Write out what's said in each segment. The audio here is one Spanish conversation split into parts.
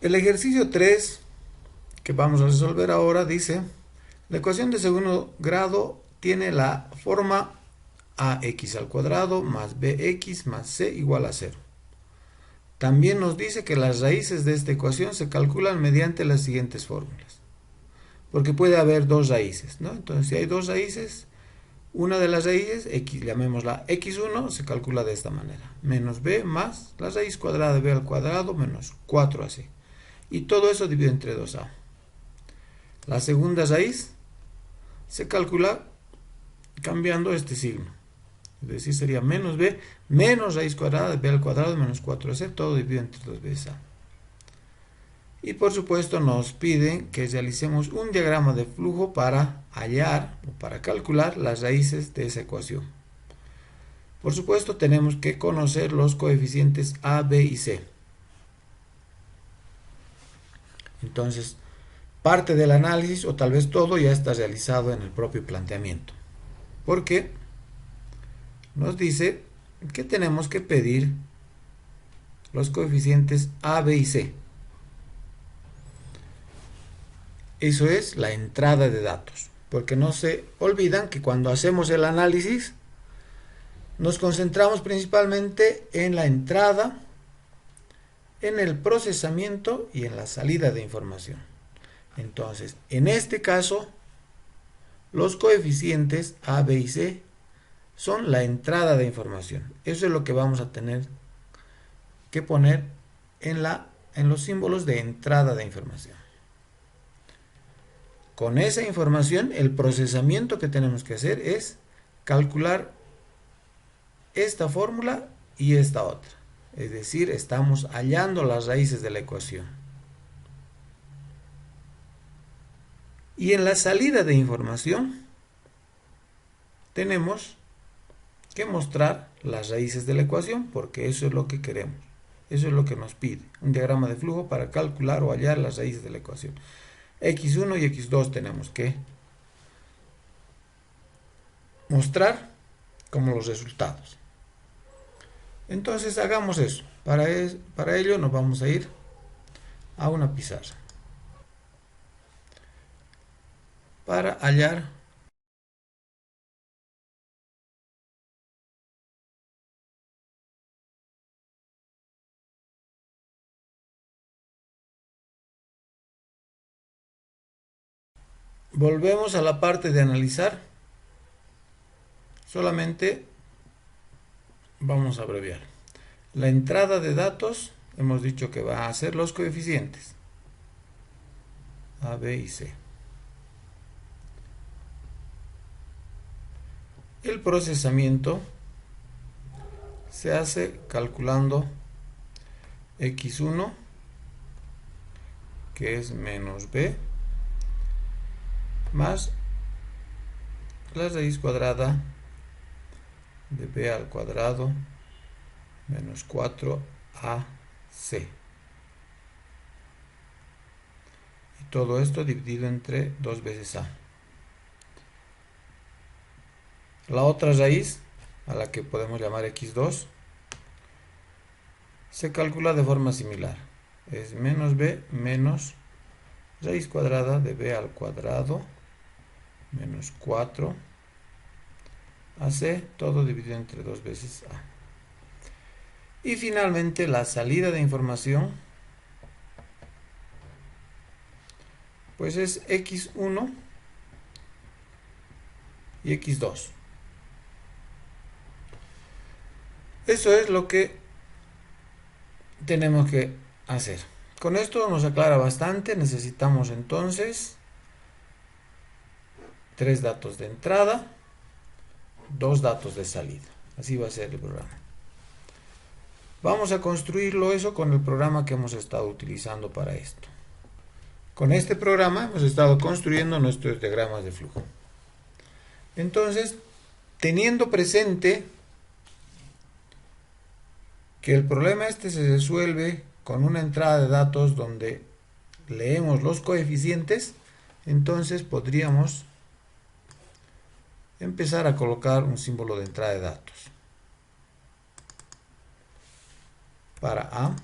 El ejercicio 3 que vamos a resolver ahora dice, la ecuación de segundo grado tiene la forma ax al cuadrado más bx más c igual a 0. También nos dice que las raíces de esta ecuación se calculan mediante las siguientes fórmulas. Porque puede haber dos raíces, ¿no? Entonces, si hay dos raíces, una de las raíces, x, llamémosla x1, se calcula de esta manera. Menos b más la raíz cuadrada de b al cuadrado menos 4ac. Y todo eso dividido entre 2a. La segunda raíz se calcula cambiando este signo. Es decir, sería menos b menos raíz cuadrada de b al cuadrado menos 4ac, todo dividido entre 2 veces a. Y por supuesto nos piden que realicemos un diagrama de flujo para hallar o para calcular las raíces de esa ecuación. Por supuesto tenemos que conocer los coeficientes a, b y c. Entonces, parte del análisis o tal vez todo ya está realizado en el propio planteamiento. Porque nos dice que tenemos que pedir los coeficientes a, b y c. Eso es la entrada de datos. Porque no se olvidan que cuando hacemos el análisis nos concentramos principalmente en la entrada, en el procesamiento y en la salida de información. Entonces, en este caso, los coeficientes a, b y c son la entrada de información. Eso es lo que vamos a tener que poner en los símbolos de entrada de información. Con esa información, el procesamiento que tenemos que hacer es calcular esta fórmula y esta otra. Es decir, estamos hallando las raíces de la ecuación. Y en la salida de información tenemos que mostrar las raíces de la ecuación, porque eso es lo que queremos. Eso es lo que nos pide. Un diagrama de flujo para calcular o hallar las raíces de la ecuación. x1 y x2 tenemos que mostrar como los resultados. Entonces hagamos eso. Para ello nos vamos a ir a una pizarra para hallar volvemos a la parte de analizar. Solamente vamos a abreviar. La entrada de datos hemos dicho que va a ser los coeficientes a, b y c. El procesamiento se hace calculando x1, que es menos b, más la raíz cuadrada de b al cuadrado menos 4ac. Y todo esto dividido entre 2 veces a. La otra raíz, a la que podemos llamar x2, se calcula de forma similar. Es menos b menos raíz cuadrada de b al cuadrado menos 4ac, todo dividido entre 2 veces a. Y finalmente la salida de información pues es x1 y x2. Eso es lo que tenemos que hacer. Con esto nos aclara bastante. Necesitamos entonces 3 datos de entrada, 2 datos de salida. Así va a ser el programa. Vamos a construirlo eso con el programa que hemos estado utilizando para esto. Con este programa hemos estado construyendo nuestros diagramas de flujo. Entonces, teniendo presente que el problema este se resuelve con una entrada de datos donde leemos los coeficientes, entonces podríamos empezar a colocar un símbolo de entrada de datos. Para A,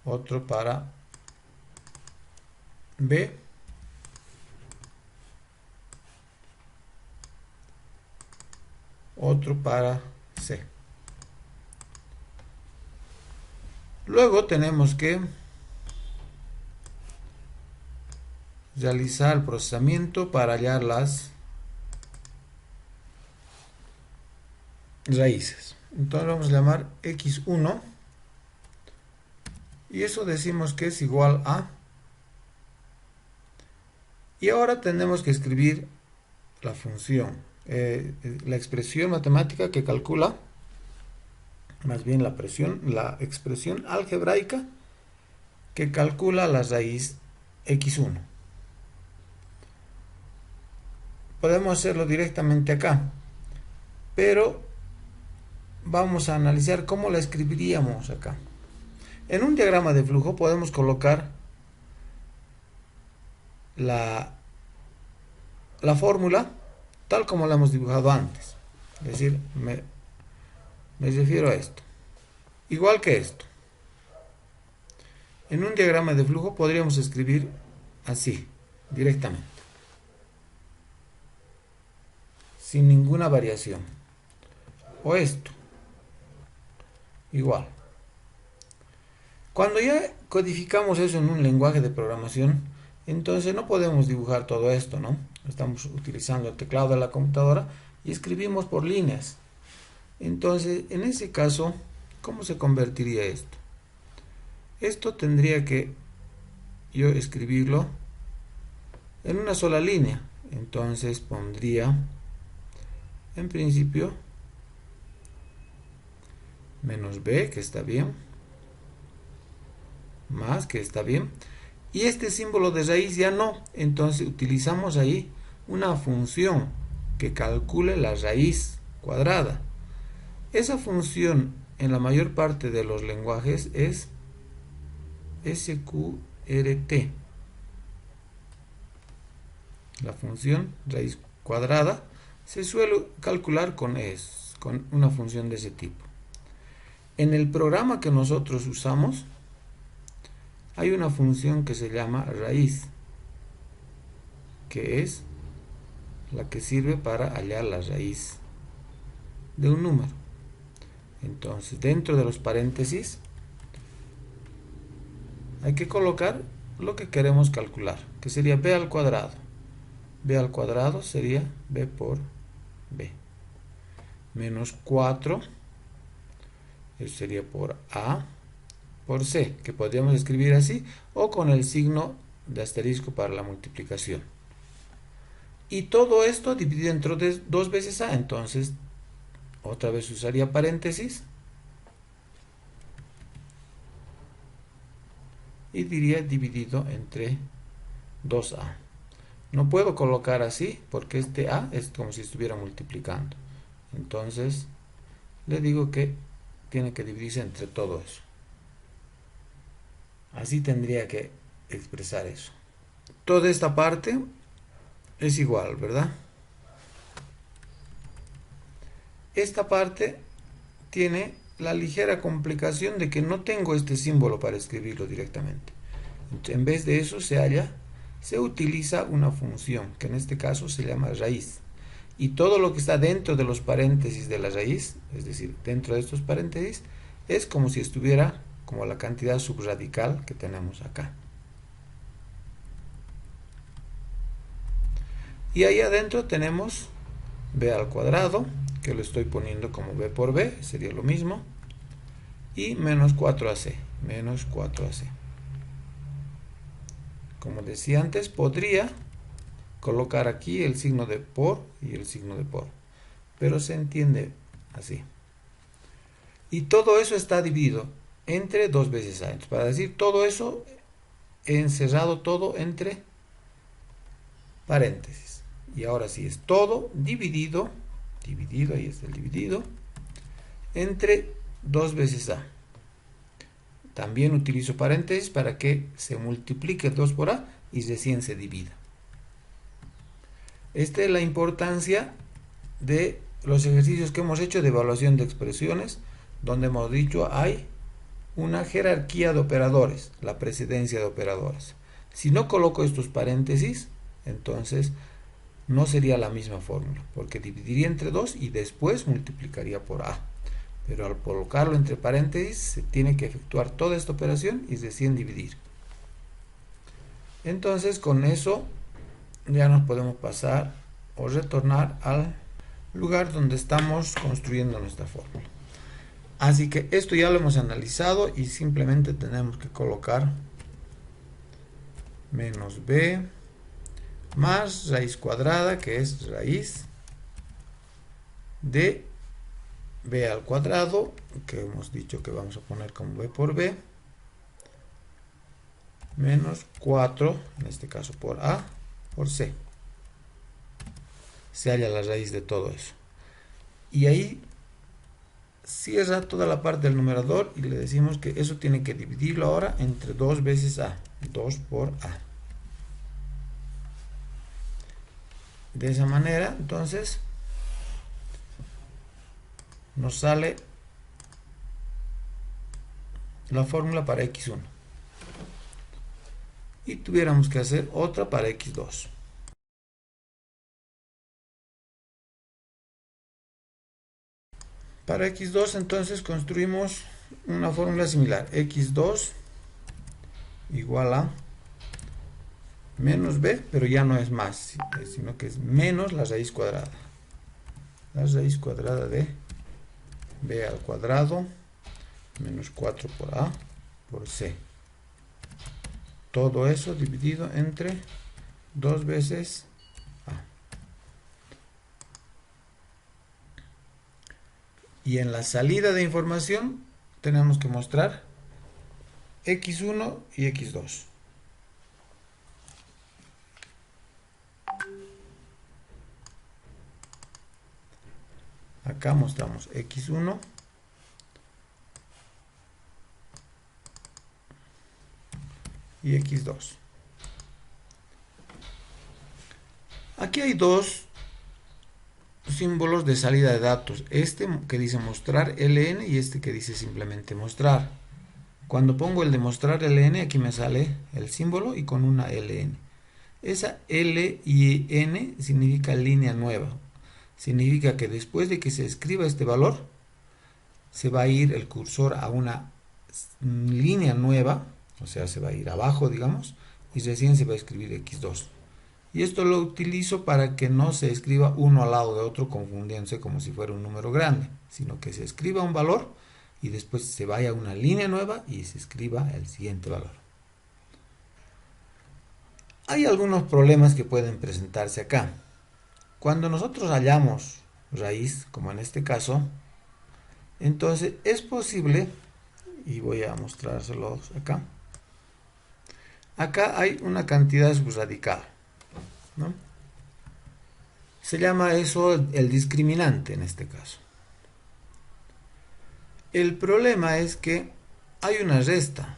otro para B, otro para C. Luego tenemos que realizar el procesamiento para hallar las raíces. Entonces vamos a llamar x1 y eso decimos que es igual a, y ahora tenemos que escribir la función, la expresión matemática que calcula, más bien la expresión algebraica que calcula la raíz x1. Podemos hacerlo directamente acá, pero vamos a analizar cómo la escribiríamos acá. En un diagrama de flujo podemos colocar la fórmula tal como la hemos dibujado antes. Es decir, me refiero a esto. Igual que esto. En un diagrama de flujo podríamos escribir así, directamente, sin ninguna variación. O esto. Igual. Cuando ya codificamos eso en un lenguaje de programación, entonces no podemos dibujar todo esto, ¿no? Estamos utilizando el teclado de la computadora y escribimos por líneas. Entonces, en ese caso, ¿cómo se convertiría esto? Esto tendría que yo escribirlo en una sola línea. Entonces pondría, en principio, menos b, que está bien, más, que está bien, y este símbolo de raíz ya no. Entonces utilizamos ahí una función que calcule la raíz cuadrada. Esa función en la mayor parte de los lenguajes es sqrt. La función raíz cuadrada se suele calcular con una función de ese tipo. En el programa que nosotros usamos hay una función que se llama raíz, que es la que sirve para hallar la raíz de un número. Entonces, dentro de los paréntesis hay que colocar lo que queremos calcular, que sería b al cuadrado. B al cuadrado sería b por b. Menos 4, eso sería por a por c, que podríamos escribir así, o con el signo de asterisco para la multiplicación. Y todo esto dividido entre 2 veces a, entonces otra vez usaría paréntesis y diría dividido entre 2a. No puedo colocar así porque este a es como si estuviera multiplicando. Entonces le digo que tiene que dividirse entre todo eso. Así tendría que expresar eso. Toda esta parte es igual, ¿verdad? Esta parte tiene la ligera complicación de que no tengo este símbolo para escribirlo directamente. En vez de eso se utiliza una función, que en este caso se llama raíz. Y todo lo que está dentro de los paréntesis de la raíz, es decir, dentro de estos paréntesis, es como si estuviera como la cantidad subradical que tenemos acá. Y ahí adentro tenemos b al cuadrado, que lo estoy poniendo como b por b, sería lo mismo, y menos 4ac, menos 4ac. Como decía antes, podría colocar aquí el signo de por y el signo de por, pero se entiende así. Y todo eso está dividido entre 2 veces a. Entonces, para decir todo eso, he encerrado todo entre paréntesis. Y ahora sí es todo dividido, ahí está el dividido, entre 2 veces a. También utilizo paréntesis para que se multiplique 2 por a y recién se divida. Esta es la importancia de los ejercicios que hemos hecho de evaluación de expresiones, donde hemos dicho hay una jerarquía de operadores, la precedencia de operadores. Si no coloco estos paréntesis, entonces no sería la misma fórmula, porque dividiría entre 2 y después multiplicaría por A. Pero al colocarlo entre paréntesis, se tiene que efectuar toda esta operación y recién dividir. Entonces, con eso ya nos podemos pasar o retornar al lugar donde estamos construyendo nuestra fórmula. Así que esto ya lo hemos analizado y simplemente tenemos que colocar menos b más raíz cuadrada, que es raíz de b al cuadrado, que hemos dicho que vamos a poner como b por b, menos 4, en este caso por a, por c. Se halla la raíz de todo eso. Y ahí cierra toda la parte del numerador y le decimos que eso tiene que dividirlo ahora entre 2 veces a, 2 por a. De esa manera, entonces, nos sale la fórmula para x1. Y tuviéramos que hacer otra para x2. Para x2 entonces construimos una fórmula similar. x2 igual a menos b, pero ya no es más, sino que es menos la raíz cuadrada. La raíz cuadrada de b al cuadrado menos 4 por a por c. Todo eso dividido entre 2 veces a. Y en la salida de información tenemos que mostrar x1 y x2. Acá mostramos x1 y x2. Aquí hay dos símbolos de salida de datos, este que dice mostrar ln y este que dice simplemente mostrar. Cuando pongo el de mostrar ln, aquí me sale el símbolo y con una ln. Esa L y N significa línea nueva. Significa que después de que se escriba este valor, se va a ir el cursor a una línea nueva, o sea, se va a ir abajo, digamos, y recién se va a escribir x2. Y esto lo utilizo para que no se escriba uno al lado de otro confundiéndose como si fuera un número grande, sino que se escriba un valor y después se vaya a una línea nueva y se escriba el siguiente valor. Hay algunos problemas que pueden presentarse acá. Cuando nosotros hallamos raíz, como en este caso, entonces es posible, y voy a mostrárselos acá, acá hay una cantidad subradical, ¿no? Se llama eso el discriminante en este caso. El problema es que hay una resta.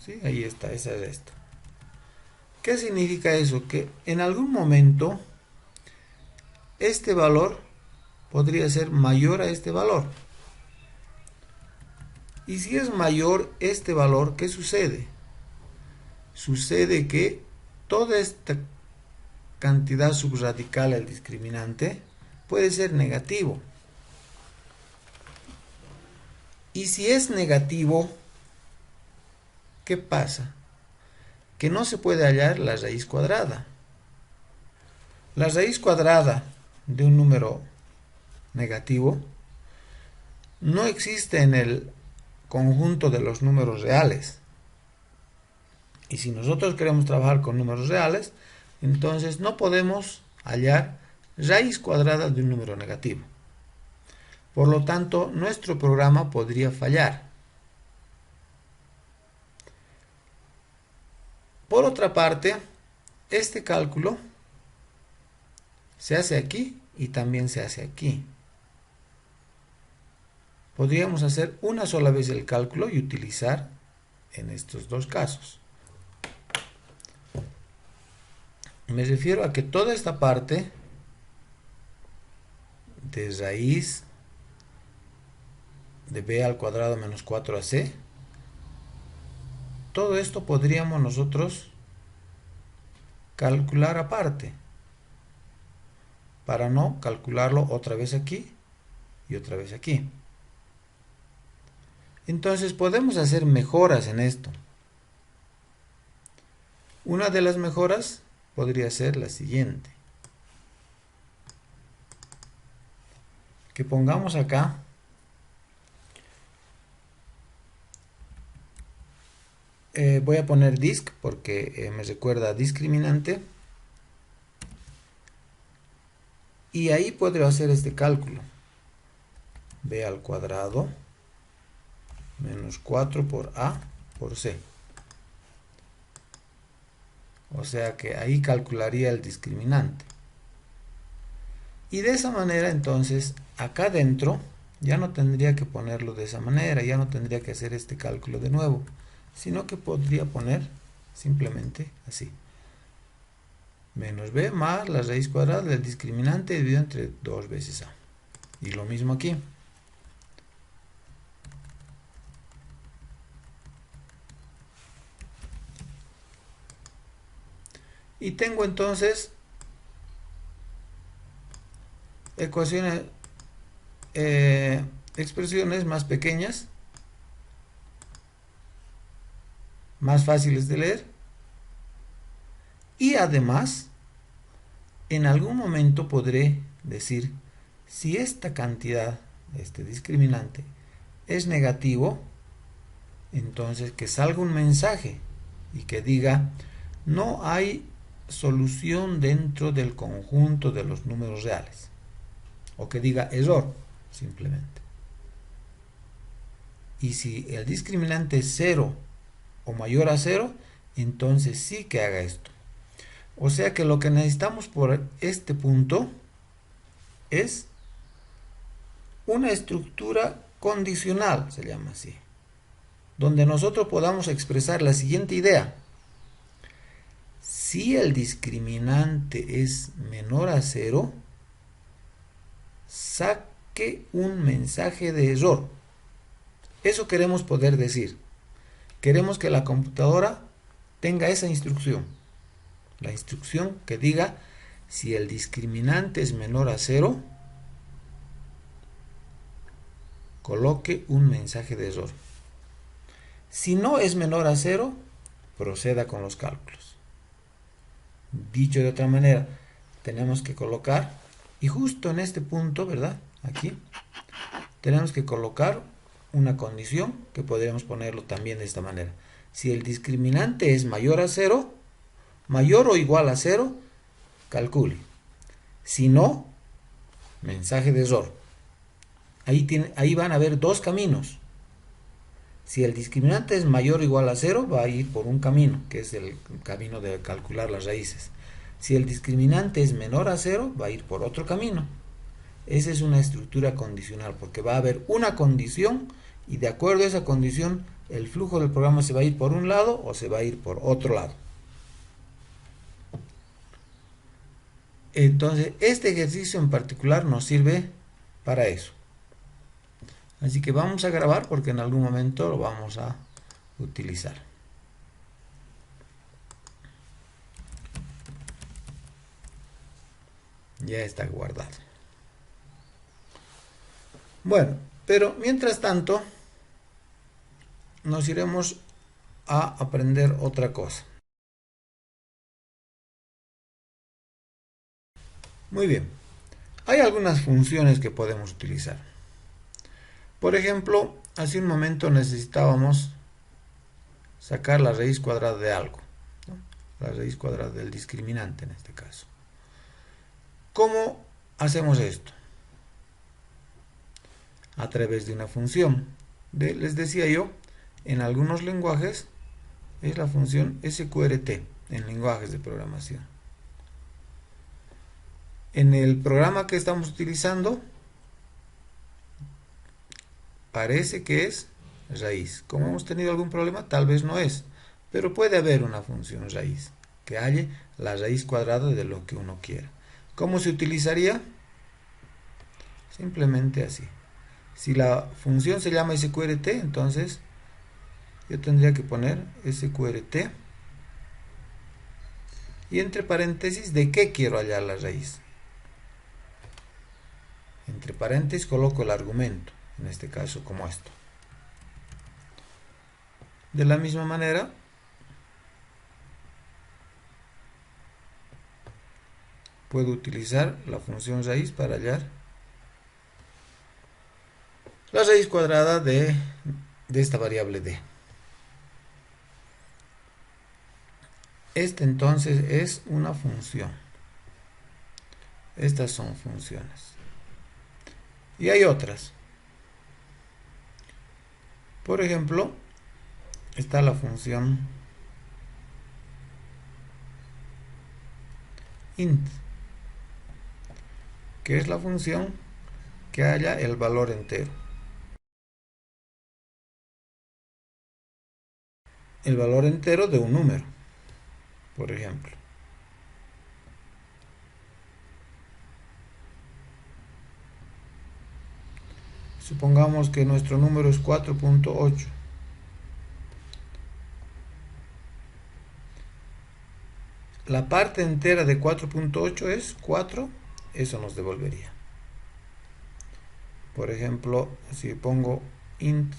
¿Sí? Ahí está, esa resta. ¿Qué significa eso? Que en algún momento este valor podría ser mayor a este valor. Y si es mayor este valor, ¿qué sucede? Sucede que toda esta cantidad subradical al discriminante puede ser negativo. Y si es negativo, ¿qué pasa? Que no se puede hallar la raíz cuadrada. La raíz cuadrada de un número negativo no existe en el conjunto de los números reales. Y si nosotros queremos trabajar con números reales, entonces no podemos hallar raíz cuadrada de un número negativo. Por lo tanto, nuestro programa podría fallar. Por otra parte, este cálculo se hace aquí y también se hace aquí. Podríamos hacer una sola vez el cálculo y utilizar en estos dos casos. Me refiero a que toda esta parte de raíz de b al cuadrado menos 4ac. Todo esto podríamos nosotros calcular aparte, para no calcularlo otra vez aquí y otra vez aquí. Entonces podemos hacer mejoras en esto. Una de las mejoras podría ser la siguiente. Que pongamos acá voy a poner disc porque me recuerda a discriminante. Y ahí podré hacer este cálculo. B al cuadrado menos 4 por A por C. O sea que ahí calcularía el discriminante. Y de esa manera entonces acá dentro ya no tendría que ponerlo de esa manera, ya no tendría que hacer este cálculo de nuevo, sino que podría poner simplemente así. Menos b más la raíz cuadrada del discriminante dividido entre 2 veces a. Y lo mismo aquí. Y tengo entonces ecuaciones, expresiones más pequeñas, más fáciles de leer. Y además, en algún momento podré decir si esta cantidad, este discriminante, es negativo, entonces que salga un mensaje y que diga no hay solución dentro del conjunto de los números reales, o que diga error simplemente. Y si el discriminante es 0 o mayor a 0, entonces sí que haga esto. O sea que lo que necesitamos por este punto es una estructura condicional, se llama así, donde nosotros podamos expresar la siguiente idea. Si el discriminante es menor a 0, saque un mensaje de error. Eso queremos poder decir. Queremos que la computadora tenga esa instrucción. La instrucción que diga, si el discriminante es menor a 0, coloque un mensaje de error. Si no es menor a 0, proceda con los cálculos. Dicho de otra manera, tenemos que colocar, y justo en este punto, ¿verdad? Aquí, tenemos que colocar una condición que podríamos ponerlo también de esta manera. Si el discriminante es mayor a 0, mayor o igual a 0, calcule. Si no, mensaje de error. Ahí van a haber dos caminos. Si el discriminante es mayor o igual a 0, va a ir por un camino, que es el camino de calcular las raíces. Si el discriminante es menor a 0, va a ir por otro camino. Esa es una estructura condicional, porque va a haber una condición y de acuerdo a esa condición, el flujo del programa se va a ir por un lado o se va a ir por otro lado. Entonces, este ejercicio en particular nos sirve para eso. Así que vamos a grabar porque en algún momento lo vamos a utilizar. Ya está guardado. Bueno, pero mientras tanto nos iremos a aprender otra cosa. Muy bien, hay algunas funciones que podemos utilizar. Por ejemplo, hace un momento necesitábamos sacar la raíz cuadrada de algo, ¿no? La raíz cuadrada del discriminante en este caso. ¿Cómo hacemos esto? A través de una función. Les decía yo, en algunos lenguajes es la función SQRT, en lenguajes de programación. En el programa que estamos utilizando, parece que es raíz. Como hemos tenido algún problema, tal vez no es, pero puede haber una función raíz que halle la raíz cuadrada de lo que uno quiera. ¿Cómo se utilizaría? Simplemente así. Si la función se llama sqrt, entonces yo tendría que poner sqrt y entre paréntesis de qué quiero hallar la raíz. Entre paréntesis coloco el argumento, en este caso como esto. De la misma manera, puedo utilizar la función raíz para hallar la raíz cuadrada de esta variable d. Esta entonces es una función. Estas son funciones. Y hay otras. Por ejemplo, está la función int, que es la función que halla el valor entero. El valor entero de un número, por ejemplo. Supongamos que nuestro número es 4.8. La parte entera de 4.8 es 4, eso nos devolvería. Por ejemplo, si pongo int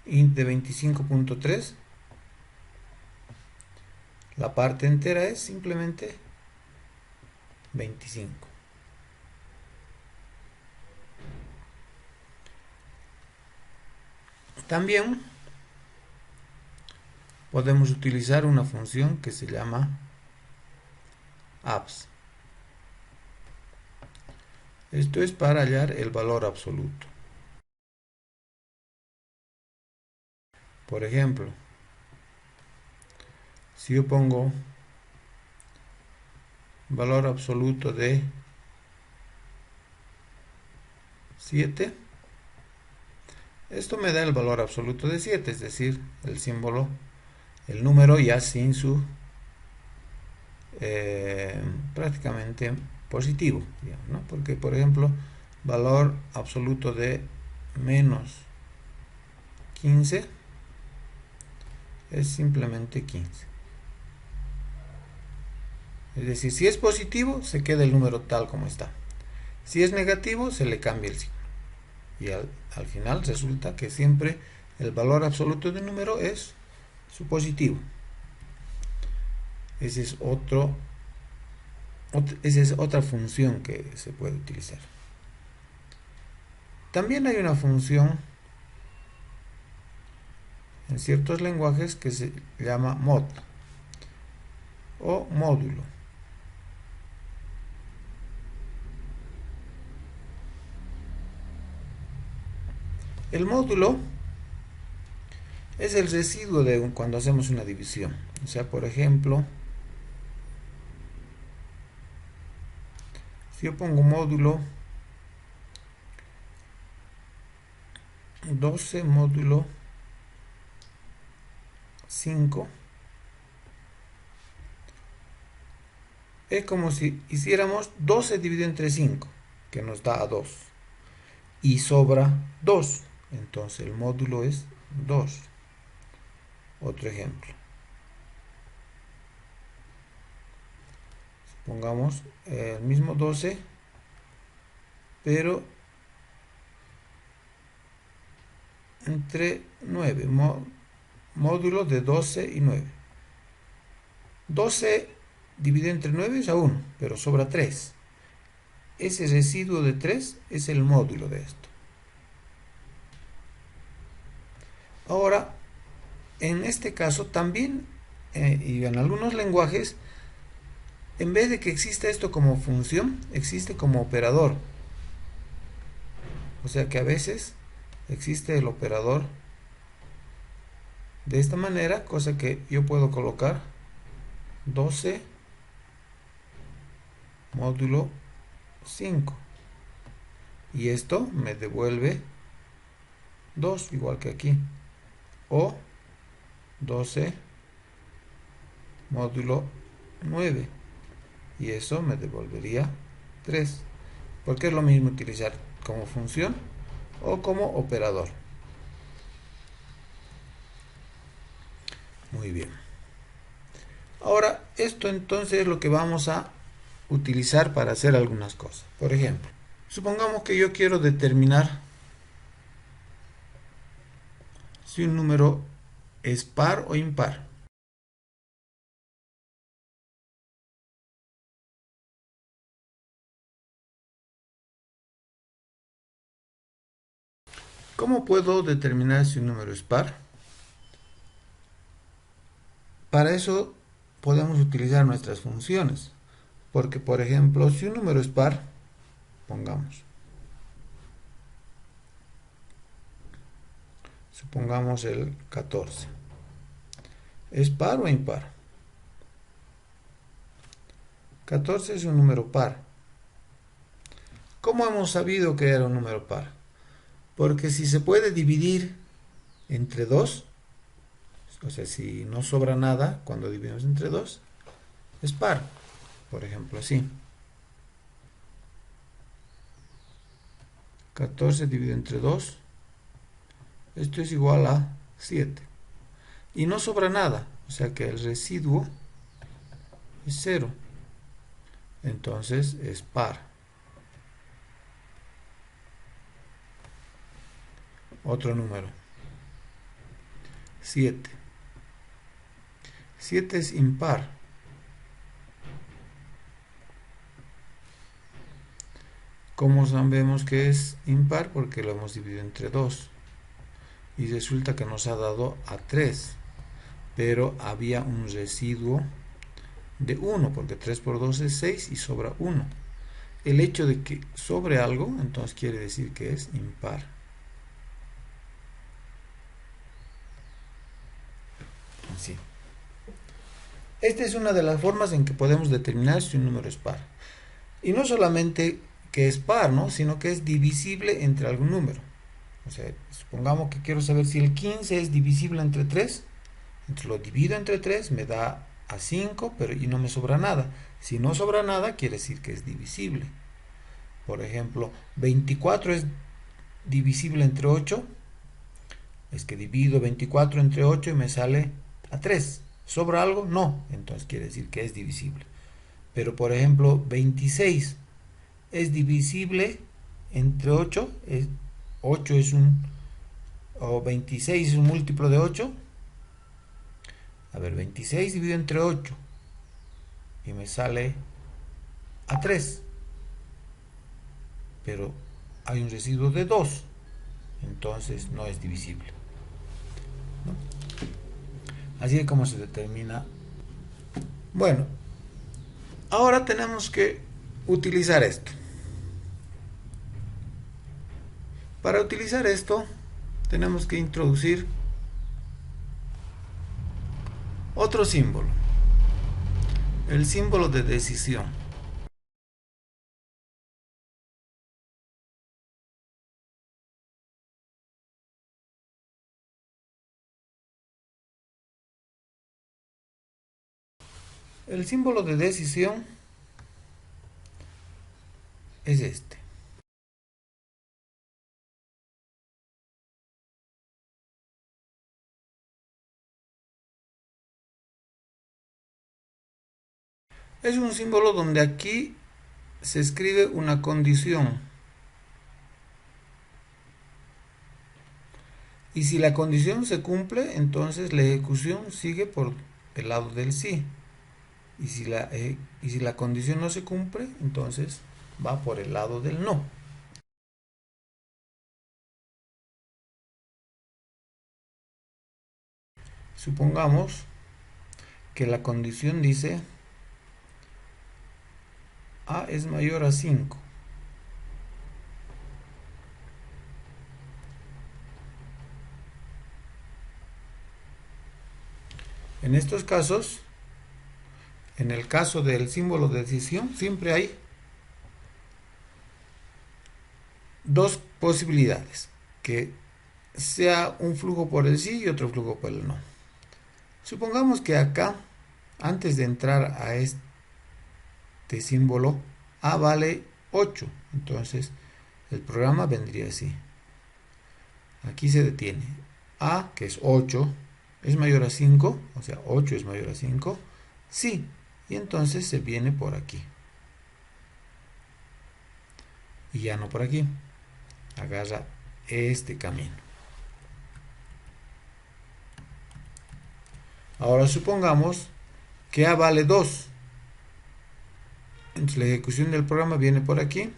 de 25.3, la parte entera es simplemente 25. También podemos utilizar una función que se llama abs. Esto es para hallar el valor absoluto. Por ejemplo, si yo pongo valor absoluto de 7, esto me da el valor absoluto de 7, es decir, el símbolo, el número ya sin su prácticamente positivo, digamos, ¿no? Porque, por ejemplo, valor absoluto de menos 15 es simplemente 15. Es decir, si es positivo, se queda el número tal como está. Si es negativo, se le cambia el signo. Y al final resulta que siempre el valor absoluto de un número es su positivo. Esa es otra función que se puede utilizar. También hay una función en ciertos lenguajes que se llama mod o módulo. El módulo es el residuo de cuando hacemos una división. O sea, por ejemplo, si yo pongo módulo 12 módulo 5, es como si hiciéramos 12 dividido entre 5, que nos da 2. Y sobra 2. Entonces el módulo es 2. Otro ejemplo. Pongamos el mismo 12, pero entre 9. Módulo de 12 y 9. 12 dividido entre 9 es a 1, pero sobra 3. Ese residuo de 3 es el módulo de esto. Ahora, en este caso también, y en algunos lenguajes, en vez de que exista esto como función, existe como operador. O sea que a veces existe el operador de esta manera, cosa que yo puedo colocar 12 módulo 5. Y esto me devuelve 2, igual que aquí. O 12 módulo 9. Y eso me devolvería 3. Porque es lo mismo utilizar como función o como operador. Muy bien. Ahora, esto entonces es lo que vamos a utilizar para hacer algunas cosas. Por ejemplo, supongamos que yo quiero determinar si un número es par o impar. ¿Cómo puedo determinar si un número es par? Para eso podemos utilizar nuestras funciones. Porque, por ejemplo, si un número es par, pongamos, supongamos el 14. ¿Es par o impar? 14 es un número par. ¿Cómo hemos sabido que era un número par? Porque si se puede dividir entre 2, o sea, si no sobra nada cuando dividimos entre 2, es par. Por ejemplo, así. 14 dividido entre 2, esto es igual a 7. Y no sobra nada, o sea que el residuo es 0. Entonces es par. Otro número. 7. 7 es impar. ¿Cómo sabemos que es impar? Porque lo hemos dividido entre 2. Y resulta que nos ha dado a 3. Pero había un residuo de 1, porque 3 por 2 es 6 y sobra 1. El hecho de que sobre algo, entonces quiere decir que es impar. Así. Esta es una de las formas en que podemos determinar si un número es par. Y no solamente que es par, ¿no? Sino que es divisible entre algún número. O sea, supongamos que quiero saber si el 15 es divisible entre 3. Entonces lo divido entre 3, me da a 5, pero y no me sobra nada. Si no sobra nada, quiere decir que es divisible. Por ejemplo, 24 es divisible entre 8. Es que divido 24 entre 8 y me sale a 3. ¿Sobra algo? No. Entonces quiere decir que es divisible. Pero por ejemplo, 26 es divisible entre 8. 8 es un... o 26 es un múltiplo de 8. A ver, 26 dividido entre 8 y me sale a 3. Pero hay un residuo de 2. Entonces no es divisible, ¿no? Así es como se determina. Bueno, ahora tenemos que utilizar esto. Para utilizar esto, tenemos que introducir otro símbolo, el símbolo de decisión. El símbolo de decisión es este. Es un símbolo donde aquí se escribe una condición. Y si la condición se cumple, entonces la ejecución sigue por el lado del sí. Y si la condición no se cumple, entonces va por el lado del no. Supongamos que la condición dice a es mayor a 5. En estos casos, en el caso del símbolo de decisión, siempre hay dos posibilidades, que sea un flujo por el sí y otro flujo por el no. Supongamos que acá antes de entrar a este símbolo, A vale 8. Entonces, el programa vendría así. Aquí se detiene. A, que es 8, es mayor a 5, o sea, 8 es mayor a 5. Sí, y entonces se viene por aquí. Y ya no por aquí. Agarra este camino. Ahora supongamos que A vale 2. Entonces la ejecución del programa viene por aquí.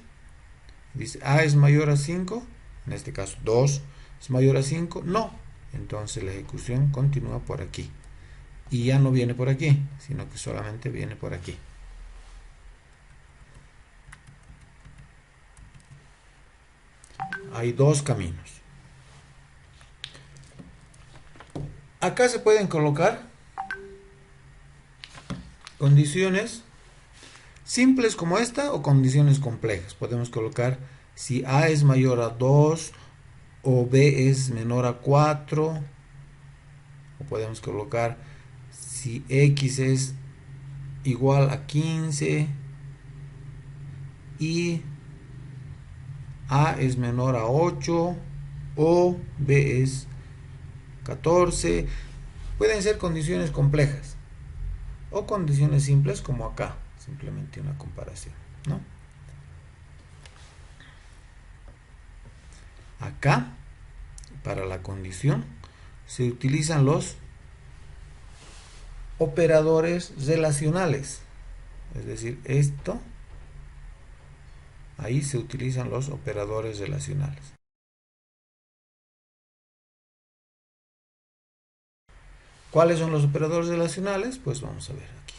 Dice A es mayor a 5. En este caso 2 es mayor a 5. No. Entonces la ejecución continúa por aquí. Y ya no viene por aquí, sino que solamente viene por aquí. Hay dos caminos. Acá se pueden colocar condiciones simples como esta o condiciones complejas. Podemos colocar si A es mayor a 2 o B es menor a 4. O podemos colocar si X es igual a 15 y A es menor a 8 o B es 14. Pueden ser condiciones complejas o condiciones simples como acá, simplemente una comparación, ¿no? Acá, para la condición, se utilizan los operadores relacionales, es decir, esto, ahí se utilizan los operadores relacionales. ¿Cuáles son los operadores relacionales? Pues vamos a ver aquí.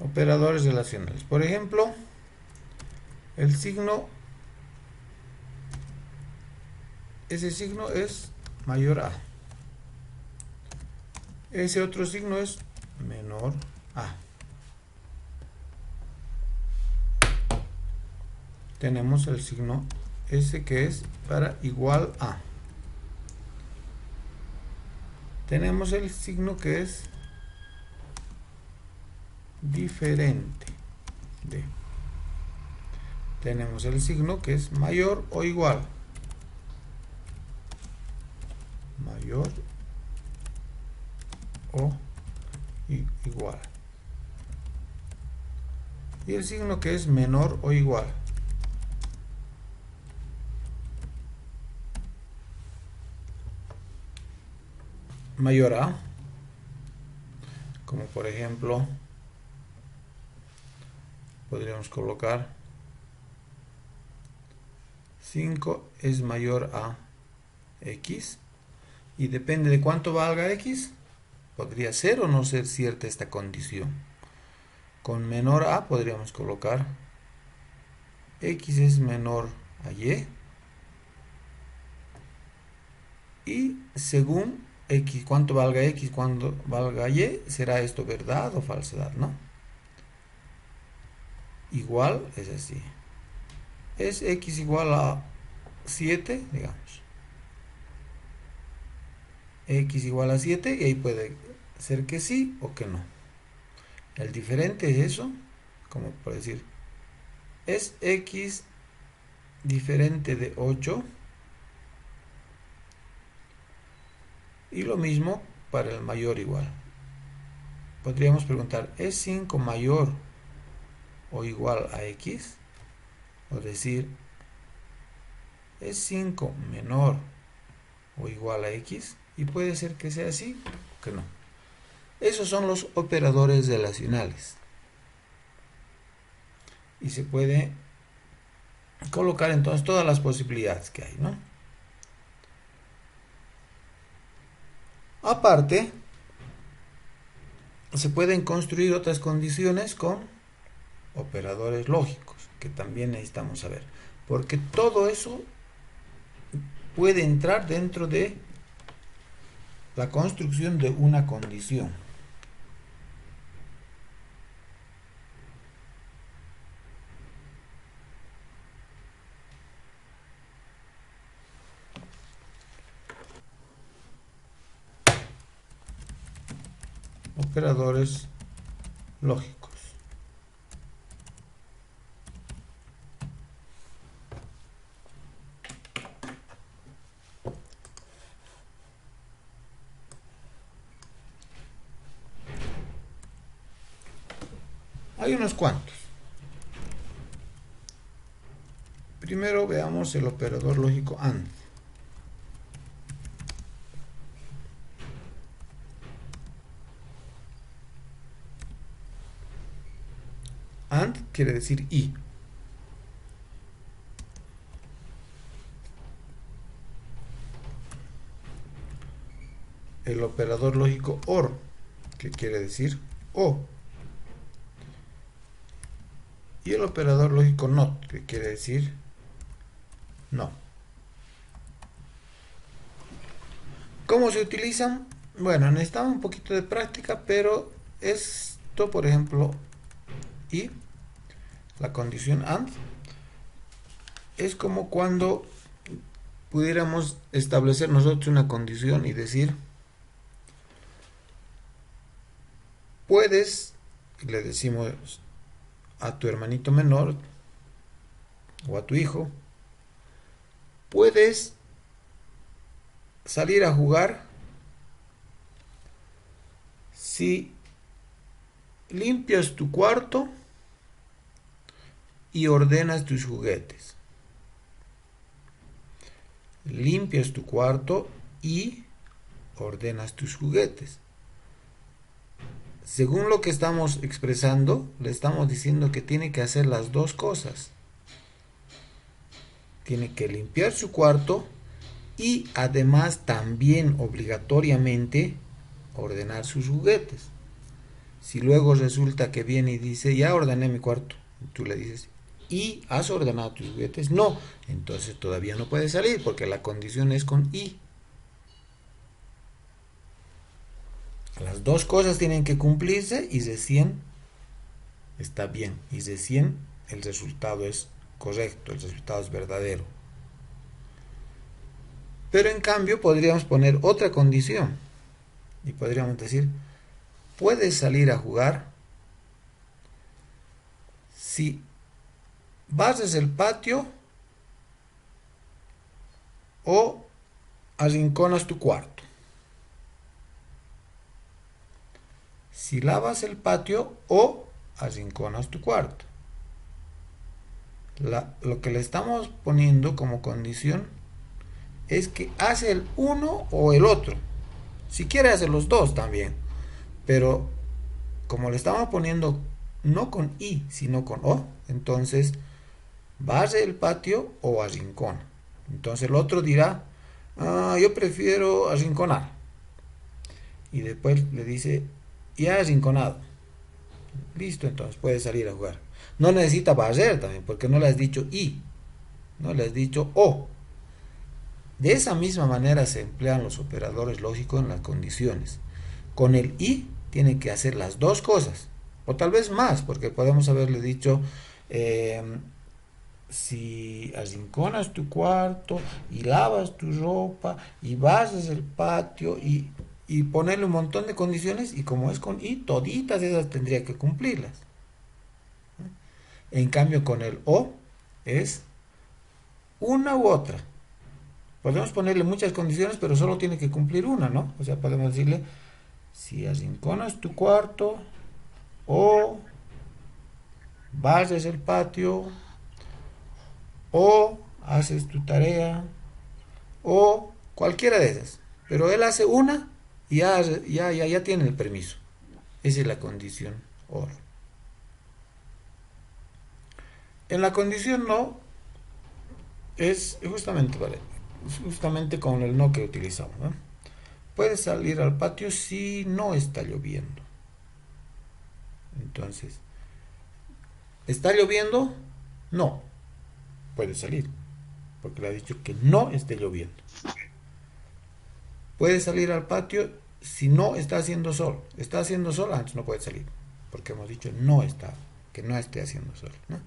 Operadores relacionales. Por ejemplo, el signo, ese signo es mayor a. Ese otro signo es menor a. Tenemos el signo S que es para igual a. Tenemos el signo que es diferente de. Tenemos el signo que es mayor o igual. Mayor o igual. Y el signo que es menor o igual. Mayor a. Como por ejemplo, podríamos colocar 5 es mayor a X. Y depende de cuánto valga X, podría ser o no ser cierta esta condición. Con menor a podríamos colocar X es menor a Y. Y según X, cuánto valga X, cuánto valga Y, será esto verdad o falsedad, ¿no? Igual es así. Es X igual a 7, digamos. X igual a 7 y ahí puede ser que sí o que no. El diferente es eso, como por decir, es X diferente de 8. Y lo mismo para el mayor igual. Podríamos preguntar, ¿es 5 mayor o igual a X? O decir, ¿es 5 menor o igual a X? Y puede ser que sea así o que no. Esos son los operadores relacionales. Y se puede colocar entonces todas las posibilidades que hay, ¿no? Aparte, se pueden construir otras condiciones con operadores lógicos, que también necesitamos saber. Porque todo eso puede entrar dentro de la construcción de una condición. Operadores lógicos. Hay unos cuantos. Primero veamos el operador lógico AND. AND quiere decir y. El operador lógico OR, que quiere decir o. Y el operador lógico NOT, que quiere decir no. ¿Cómo se utilizan? Bueno, necesitamos un poquito de práctica, pero esto, por ejemplo, y la condición AND es como cuando pudiéramos establecer nosotros una condición y decir puedes, le decimos a tu hermanito menor o a tu hijo, puedes salir a jugar si limpias tu cuarto y ordenas tus juguetes. Limpias tu cuarto y ordenas tus juguetes. Según lo que estamos expresando, le estamos diciendo que tiene que hacer las dos cosas. Tiene que limpiar su cuarto y además también obligatoriamente ordenar sus juguetes. Si luego resulta que viene y dice, ya ordené mi cuarto, tú le dices, ¿y has ordenado tus juguetes? No, entonces todavía no puede salir porque la condición es con y. Las dos cosas tienen que cumplirse y recién está bien. Y recién el resultado es correcto, el resultado es verdadero. Pero en cambio podríamos poner otra condición y podríamos decir, puedes salir a jugar si barres el patio o arrinconas tu cuarto. Si lavas el patio o arrinconas tu cuarto. Lo que le estamos poniendo como condición es que hace el uno o el otro. Si quiere hacer los dos también. Pero como le estamos poniendo no con i, sino con o, entonces barre el patio o arrincona. Entonces el otro dirá, yo prefiero arrinconar. Y después le dice, ya arrinconado. Listo, entonces puede salir a jugar. No necesita barrer también, porque no le has dicho i, no le has dicho o. De esa misma manera se emplean los operadores lógicos en las condiciones. Con el y tiene que hacer las dos cosas, o tal vez más, porque podemos haberle dicho, si arrinconas tu cuarto y lavas tu ropa y barres el patio y ponerle un montón de condiciones, y como es con y, toditas esas tendría que cumplirlas. En cambio con el o es una u otra. Podemos ponerle muchas condiciones, pero solo tiene que cumplir una, ¿no? O sea, podemos decirle, si arrinconas tu cuarto o barres el patio o haces tu tarea o cualquiera de esas. Pero él hace una y ya tiene el permiso. Esa es la condición OR. En la condición no es justamente con el no que utilizamos, ¿no? Puedes salir al patio si no está lloviendo. Entonces, ¿está lloviendo? No. Puede salir, porque le ha dicho que no esté lloviendo. puede salir al patio si no está haciendo sol. Está haciendo sol, antes no puede salir, porque hemos dicho que no esté haciendo sol, ¿no?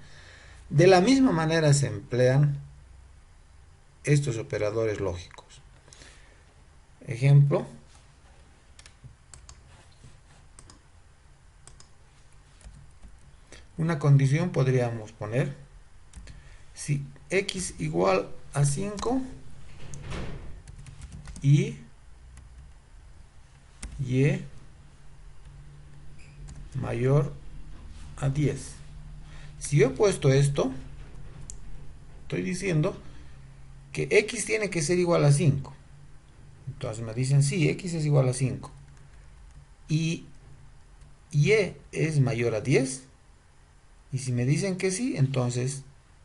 De la misma manera se emplean estos operadores lógicos. Ejemplo, una condición podríamos poner: si x igual a 5 y y mayor a 10. Si yo he puesto esto, estoy diciendo que x tiene que ser igual a 5. Entonces me dicen, sí, x es igual a 5. Y y es mayor a 10. Y si me dicen que sí, entonces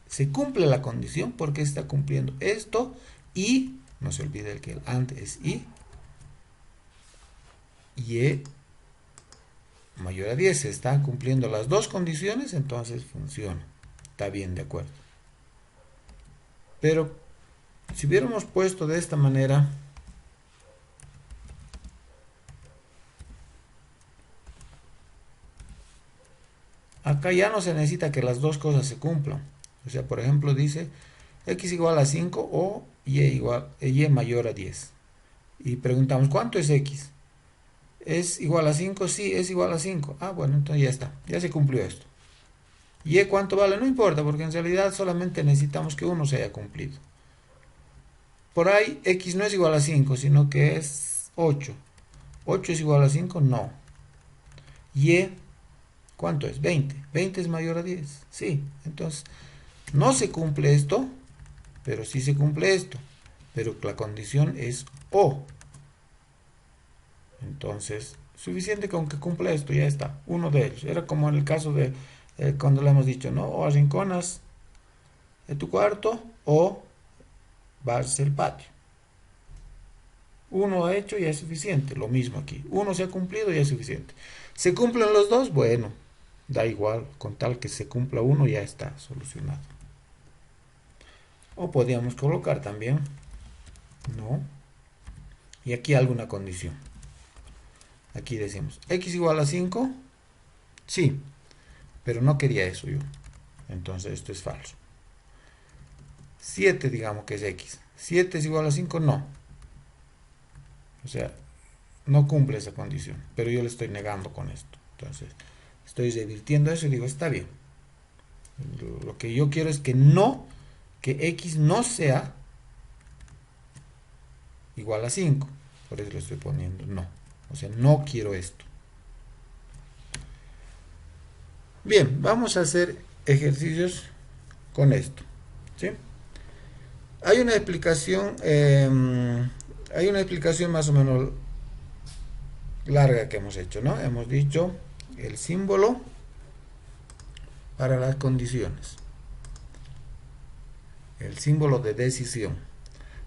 se cumple la condición porque está cumpliendo esto. Y no se olvide que el AND es y mayor a 10. Se están cumpliendo las dos condiciones, entonces funciona. Está bien, de acuerdo. Pero si hubiéramos puesto de esta manera, acá ya no se necesita que las dos cosas se cumplan. O sea, por ejemplo, dice x igual a 5 o y mayor a 10. Y preguntamos, ¿cuánto es x? ¿Es igual a 5? Sí, es igual a 5. Ah, bueno, entonces ya está. Ya se cumplió esto. ¿Y cuánto vale? No importa, porque en realidad solamente necesitamos que uno se haya cumplido. Por ahí, x no es igual a 5, sino que es 8. ¿8 es igual a 5? No. ¿Y cuánto es? 20. ¿20 es mayor a 10? Sí. Entonces, no se cumple esto, pero sí se cumple esto. Pero la condición es o. Entonces, suficiente con que cumpla esto, ya está. Uno de ellos. Era como en el caso de cuando le hemos dicho, ¿no? O arrinconas tu cuarto o vas al patio. Uno ha hecho y es suficiente. Lo mismo aquí. Uno se ha cumplido y es suficiente. ¿Se cumplen los dos? Bueno, da igual. Con tal que se cumpla uno ya está solucionado. O podríamos colocar también, no. Y aquí alguna condición. Aquí decimos, x igual a 5. Sí, pero no quería eso yo. Entonces esto es falso. 7 digamos que es x. 7 es igual a 5, no. O sea, no cumple esa condición, pero yo le estoy negando con esto. Entonces, estoy revirtiendo eso y digo, está bien. Lo que yo quiero es que x no sea igual a 5. Por eso le estoy poniendo no. O sea, no quiero esto. Bien, vamos a hacer ejercicios con esto. ¿Sí? Hay una explicación más o menos larga que hemos hecho, ¿no? Hemos dicho el símbolo para las condiciones, el símbolo de decisión,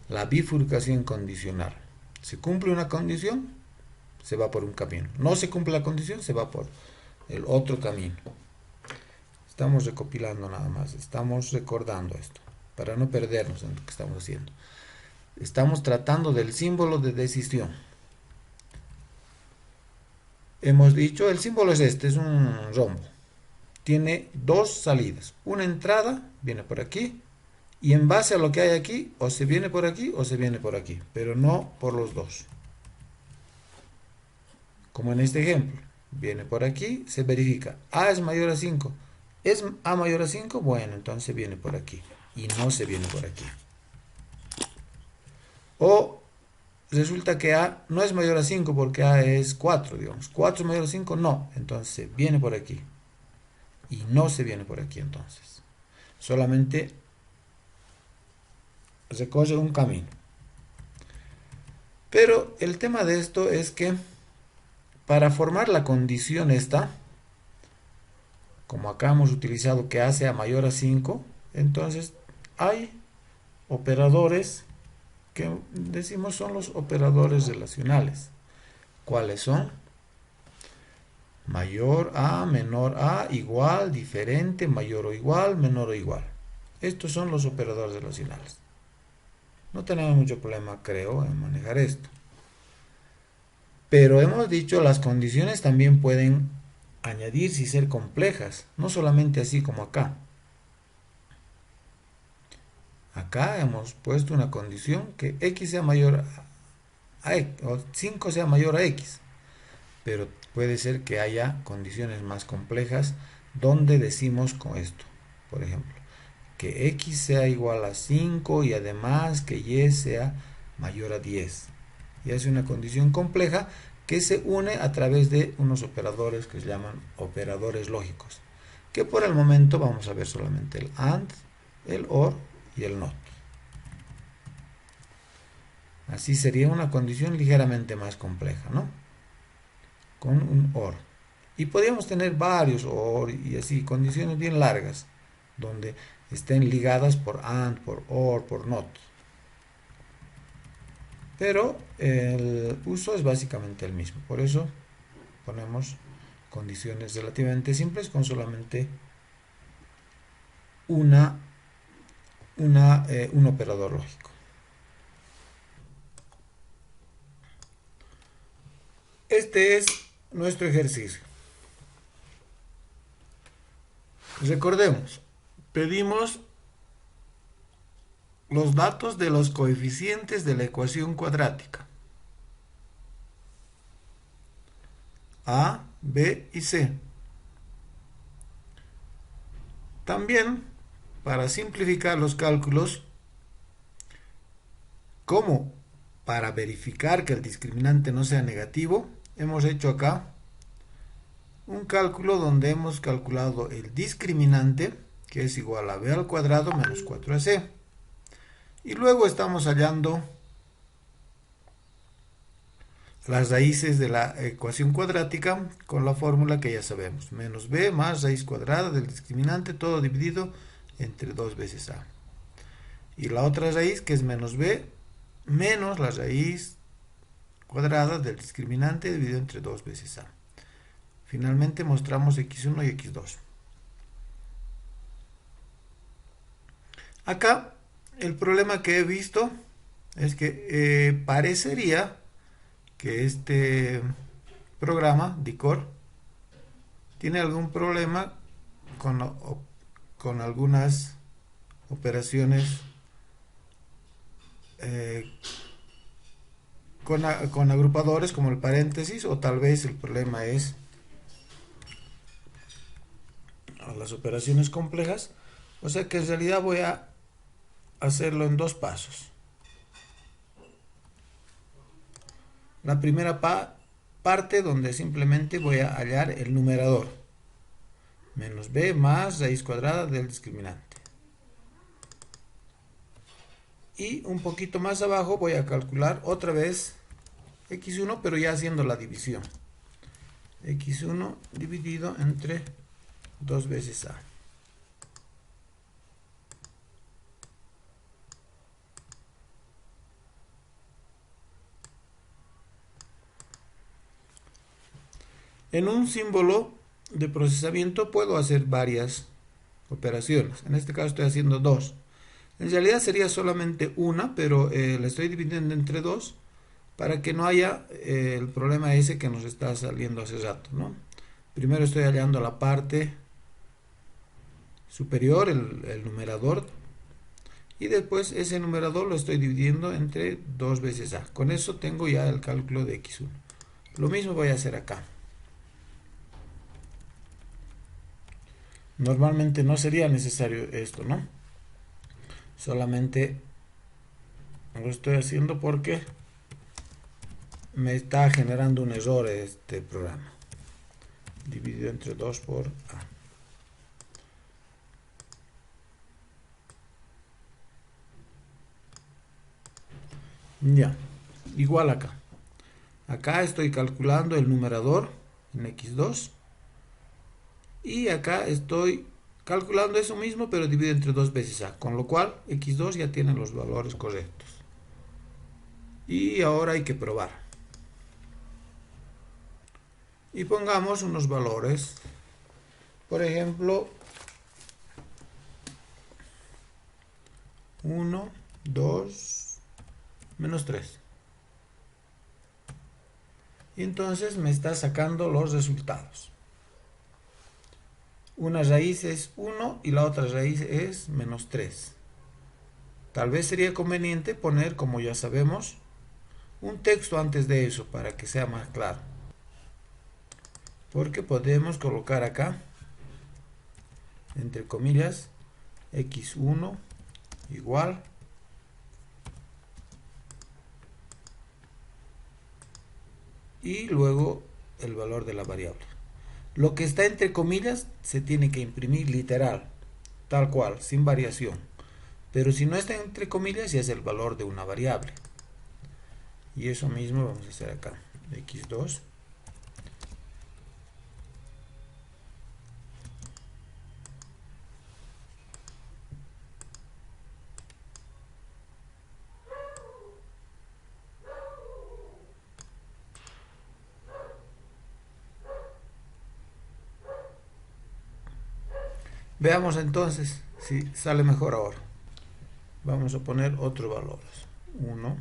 la bifurcación condicional. Se cumple una condición, se va por un camino. No se cumple la condición, se va por el otro camino. Estamos recopilando nada más, estamos recordando esto, para no perdernos en lo que estamos haciendo. Estamos tratando del símbolo de decisión. Hemos dicho, el símbolo es este, es un rombo. Tiene dos salidas. Una entrada, viene por aquí, y en base a lo que hay aquí, o se viene por aquí o se viene por aquí, pero no por los dos. Como en este ejemplo, viene por aquí, se verifica, A es mayor a 5. ¿Es A mayor a 5? Bueno, entonces viene por aquí, y no se viene por aquí. O resulta que A no es mayor a 5 porque A es 4, digamos. 4 es mayor a 5, no. Entonces viene por aquí. Y no se viene por aquí entonces. Solamente recorre un camino. Pero el tema de esto es que para formar la condición esta, como acá hemos utilizado que A sea mayor a 5, entonces hay operadores que decimos son los operadores relacionales. ¿Cuáles son? Mayor a, menor a, igual, diferente, mayor o igual, menor o igual. Estos son los operadores relacionales. No tenemos mucho problema, creo, en manejar esto. Pero hemos dicho las condiciones también pueden añadirse y ser complejas, no solamente así como acá. Acá hemos puesto una condición que x sea mayor a x, o 5 sea mayor a x. Pero puede ser que haya condiciones más complejas donde decimos con esto, por ejemplo, que x sea igual a 5 y además que y sea mayor a 10. Y es una condición compleja que se une a través de unos operadores que se llaman operadores lógicos, que por el momento vamos a ver solamente el AND, el OR y el NOT. Así sería una condición ligeramente más compleja, ¿no? Con un OR. Y podríamos tener varios OR y así, condiciones bien largas, donde estén ligadas por AND, por OR, por NOT. Pero el uso es básicamente el mismo. Por eso ponemos condiciones relativamente simples con solamente un operador lógico. Este es nuestro ejercicio. Recordemos, pedimos los datos de los coeficientes de la ecuación cuadrática A, B y C. También, para simplificar los cálculos, como para verificar que el discriminante no sea negativo, hemos hecho acá un cálculo donde hemos calculado el discriminante, que es igual a b al cuadrado menos 4ac. Y luego estamos hallando las raíces de la ecuación cuadrática con la fórmula que ya sabemos. Menos b más raíz cuadrada del discriminante, todo dividido entre 2 veces a. Y la otra raíz, que es menos b, menos la raíz cuadrada del discriminante dividido entre 2 veces a. Finalmente mostramos x1 y x2. Acá el problema que he visto es que parecería que este programa, DICOR, tiene algún problema con algunas operaciones con agrupadores como el paréntesis, o tal vez el problema es las operaciones complejas. O sea que en realidad voy a hacerlo en dos pasos. La primera parte donde simplemente voy a hallar el numerador. Menos b más raíz cuadrada del discriminante. Y un poquito más abajo voy a calcular otra vez x1, pero ya haciendo la división. x1 dividido entre 2 veces a. En un símbolo de procesamiento puedo hacer varias operaciones. En este caso estoy haciendo dos. En realidad sería solamente una, pero la estoy dividiendo entre dos para que no haya el problema ese que nos está saliendo hace rato, ¿no? Primero estoy hallando la parte superior, el numerador, y después ese numerador lo estoy dividiendo entre 2 veces a. Con eso tengo ya el cálculo de x1. Lo mismo voy a hacer acá. Normalmente no sería necesario esto, ¿no? Solamente lo estoy haciendo porque me está generando un error este programa. Dividido entre 2 por a. Ya, igual acá. Acá estoy calculando el numerador en x2. Y acá estoy calculando eso mismo, pero dividido entre 2 veces a. Con lo cual, x2 ya tiene los valores correctos. Y ahora hay que probar. Y pongamos unos valores. Por ejemplo, 1, 2, menos 3. Y entonces me está sacando los resultados. Una raíz es 1 y la otra raíz es menos 3. Tal vez sería conveniente poner, como ya sabemos, un texto antes de eso para que sea más claro. Porque podemos colocar acá, entre comillas, x1 igual y luego el valor de la variable. Lo que está entre comillas se tiene que imprimir literal, tal cual, sin variación. Pero si no está entre comillas ya es el valor de una variable. Y eso mismo vamos a hacer acá, x2. Veamos entonces si sale mejor ahora. Vamos a poner otros valores. 1,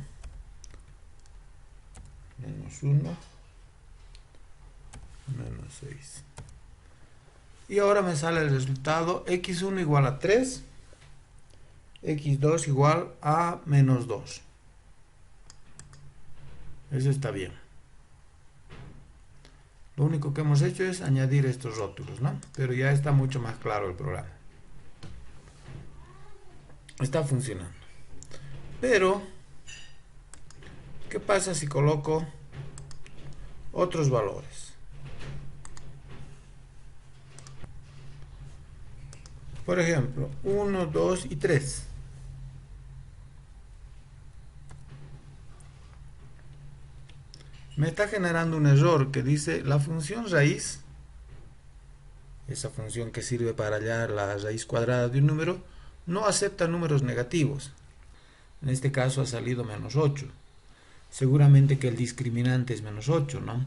menos 1, menos 6. Y ahora me sale el resultado x1 igual a 3, x2 igual a menos 2. Eso está bien. Lo único que hemos hecho es añadir estos rótulos, ¿no? Pero ya está mucho más claro el programa. Está funcionando. Pero, ¿qué pasa si coloco otros valores? Por ejemplo, 1, 2 y 3. Me está generando un error que dice la función raíz, esa función que sirve para hallar la raíz cuadrada de un número, no acepta números negativos. En este caso ha salido menos 8. Seguramente que el discriminante es menos 8, ¿no?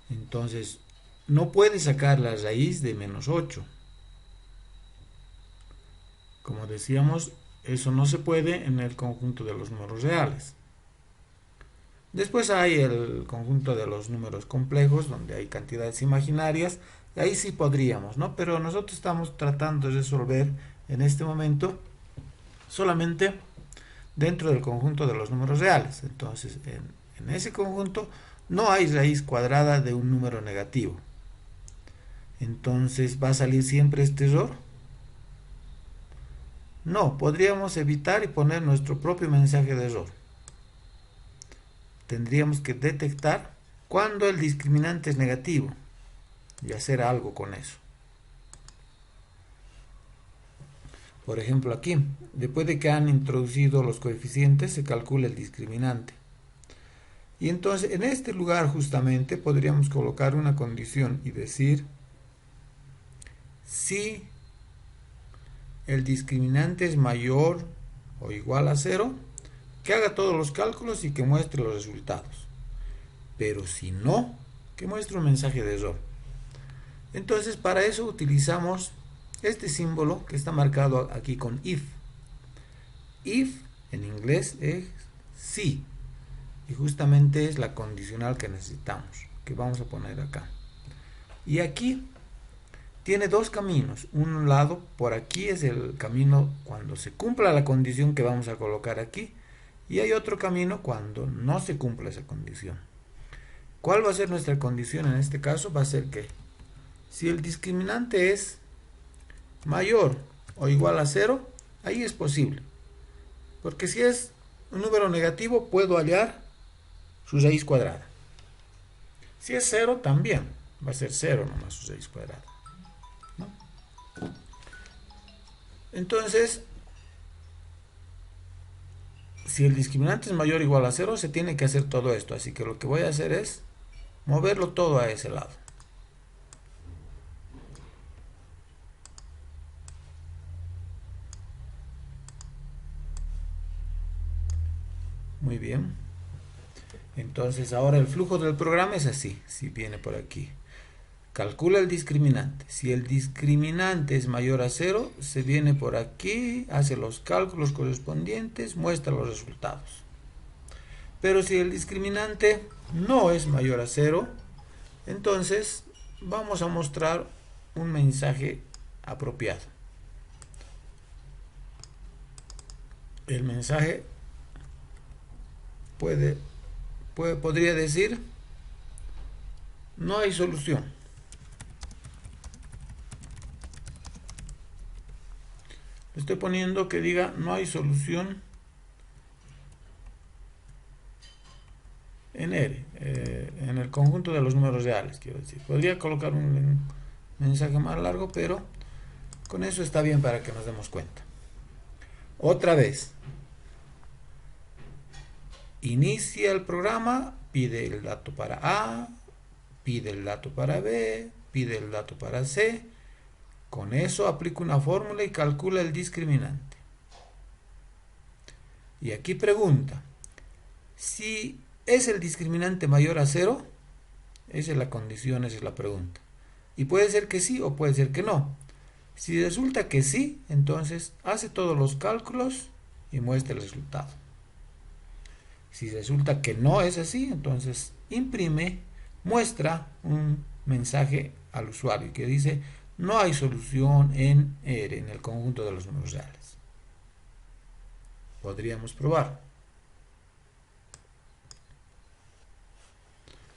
Entonces, no puede sacar la raíz de menos 8. Como decíamos, eso no se puede en el conjunto de los números reales. Después hay el conjunto de los números complejos, donde hay cantidades imaginarias, y ahí sí podríamos, ¿no? Pero nosotros estamos tratando de resolver en este momento solamente dentro del conjunto de los números reales. Entonces, en ese conjunto no hay raíz cuadrada de un número negativo. Entonces, ¿va a salir siempre este error? No, podríamos evitar y poner nuestro propio mensaje de error. Tendríamos que detectar cuando el discriminante es negativo y hacer algo con eso. Por ejemplo, aquí, después de que han introducido los coeficientes, se calcula el discriminante. Y entonces, en este lugar justamente podríamos colocar una condición y decir si el discriminante es mayor o igual a 0, que haga todos los cálculos y que muestre los resultados. Pero si no, que muestre un mensaje de error. Entonces, para eso utilizamos este símbolo que está marcado aquí con if. If en inglés es sí. Y justamente es la condicional que necesitamos, que vamos a poner acá. Y aquí tiene dos caminos. Un lado, por aquí es el camino cuando se cumpla la condición que vamos a colocar aquí. Y hay otro camino cuando no se cumpla esa condición. ¿Cuál va a ser nuestra condición en este caso? Va a ser que si el discriminante es mayor o igual a 0, ahí es posible. Porque si es un número negativo, puedo hallar su raíz cuadrada. Si es 0, también va a ser 0 nomás su raíz cuadrada, ¿no? Entonces, si el discriminante es mayor o igual a 0, se tiene que hacer todo esto. Así que lo que voy a hacer es moverlo todo a ese lado. Muy bien. Entonces ahora el flujo del programa es así. Si viene por aquí, calcula el discriminante. Si el discriminante es mayor a 0, se viene por aquí, hace los cálculos correspondientes, muestra los resultados. Pero si el discriminante no es mayor a 0, entonces vamos a mostrar un mensaje apropiado. El mensaje podría decir: no hay solución. Le estoy poniendo que diga no hay solución en R, en el conjunto de los números reales, quiero decir. Podría colocar un mensaje más largo, pero con eso está bien para que nos demos cuenta. Otra vez, inicia el programa, pide el dato para A, pide el dato para B, pide el dato para C. Con eso aplica una fórmula y calcula el discriminante. Y aquí pregunta: si es el discriminante mayor a 0, esa es la condición, esa es la pregunta. Y puede ser que sí o puede ser que no. Si resulta que sí, entonces hace todos los cálculos y muestra el resultado. Si resulta que no es así, entonces muestra un mensaje al usuario que dice: no hay solución en R, en el conjunto de los números reales. Podríamos probar.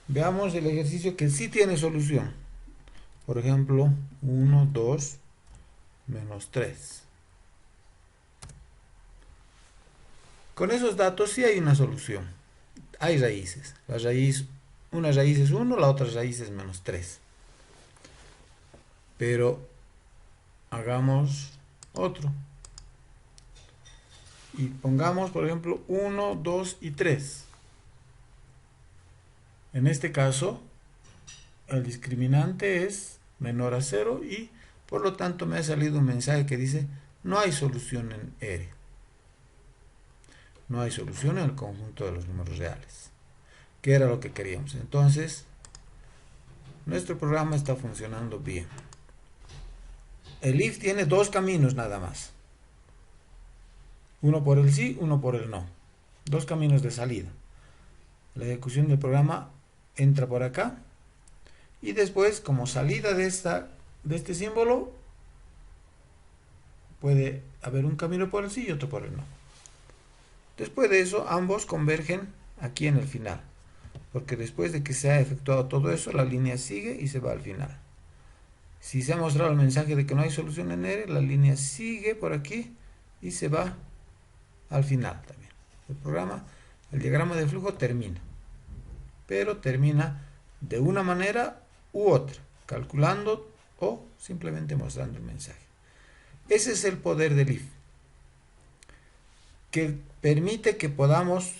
Veamos el ejercicio que sí tiene solución. Por ejemplo, 1, 2, menos 3. Con esos datos sí hay una solución. Hay raíces. Una raíz es 1, la otra raíz es menos 3. Pero hagamos otro. Y pongamos, por ejemplo, 1, 2 y 3. En este caso, el discriminante es menor a 0 y por lo tanto me ha salido un mensaje que dice: no hay solución en R. No hay solución en el conjunto de los números reales. ¿Qué era lo que queríamos? Entonces, nuestro programa está funcionando bien. El if tiene dos caminos nada más. Uno por el sí, uno por el no. Dos caminos de salida. La ejecución del programa entra por acá. Y después, como salida de este símbolo, puede haber un camino por el sí y otro por el no. Después de eso, ambos convergen aquí en el final. Porque después de que se ha efectuado todo eso, la línea sigue y se va al final. Si se ha mostrado el mensaje de que no hay solución en R, la línea sigue por aquí y se va al final también. El diagrama de flujo termina. Pero termina de una manera u otra, calculando o simplemente mostrando el mensaje. Ese es el poder del if, que permite que podamos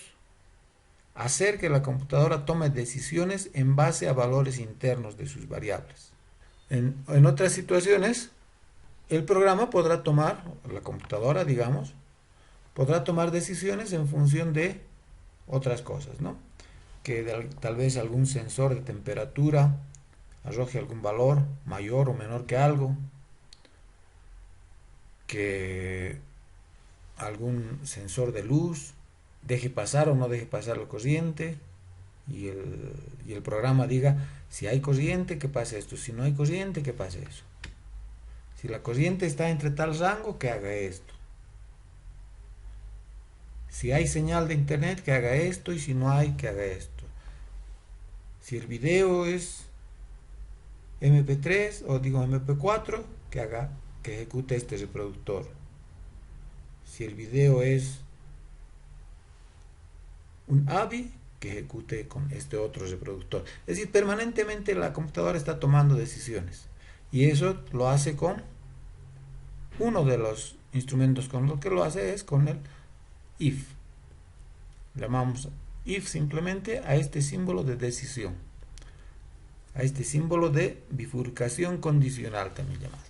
hacer que la computadora tome decisiones en base a valores internos de sus variables. En otras situaciones, el programa podrá tomar, la computadora, digamos, podrá tomar decisiones en función de otras cosas, ¿no? Que tal vez algún sensor de temperatura arroje algún valor mayor o menor que algo, que algún sensor de luz deje pasar o no deje pasar la corriente, y el programa diga: si hay corriente, que pase esto; si no hay corriente, que pase eso; si la corriente está entre tal rango, que haga esto; si hay señal de internet, que haga esto; y si no hay, que haga esto; si el video es MP3 o digo MP4, que ejecute este reproductor; si el video es un AVI, que ejecute con este otro reproductor. Es decir, permanentemente la computadora está tomando decisiones, y eso lo hace con uno de los instrumentos con lo que lo hace es con el if. Llamamos if simplemente a este símbolo de decisión, a este símbolo de bifurcación condicional también llamamos.